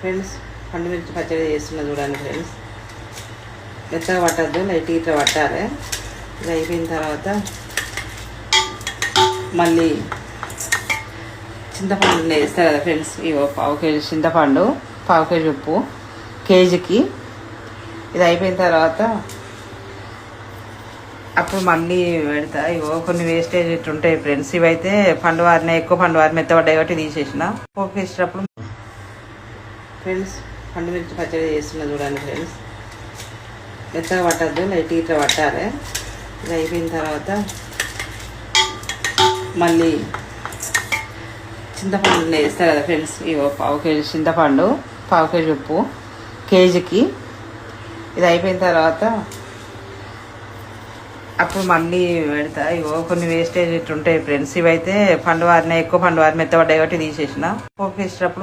Friends పండు మిర్చి పచ్చడి చేస్తున్నా చూడండి ఫ్రెండ్స్. మెత్తగా పట్టద్దు, లైట్ ఇట్లా పట్టాలి. ఇది అయిపోయిన తర్వాత మళ్ళీ చింతపండు వేస్తారు కదా ఫ్రెండ్స్. ఇవో 1/2 కేజీ చింతపండు, 1/2 కేజీ ఉప్పు, కేజీకి. ఇది అయిపోయిన తర్వాత అప్పుడు మళ్ళీ పెడతా. ఇవో కొన్ని వేస్టేజ్ ఇట్లుంటాయి ఫ్రెండ్స్. ఇవైతే పండు వారిని ఎక్కువ పండు వారి మెత్తబడ్డాయి కాబట్టి తీసేసిన. పోపు వేసేటప్పుడు ఫ్రెండ్స్ పండు మిర్చి పచ్చడి చేస్తున్నా చూడండి ఫ్రెండ్స్. మెత్తగా పట్టద్దు, లైట్ ఇట్లా పట్టాలి. ఇది అయిపోయిన తర్వాత మళ్ళీ చింతపండు వేస్తారు కదా ఫ్రెండ్స్. ఇవో 1/2 కేజీ చింతపండు, 1/2 కేజీ ఉప్పు, కేజీకి. ఇది అయిపోయిన తర్వాత అప్పుడు మళ్ళీ పెడతా. ఇవో కొన్ని వేస్టేజ్ ఇట్లుంటాయి ఫ్రెండ్స్. ఇవైతే పండు వారిని ఎక్కువ పండు వారి మెత్తబడ్డాయి కాబట్టి తీసేసిన. పోపు వేసేటప్పుడు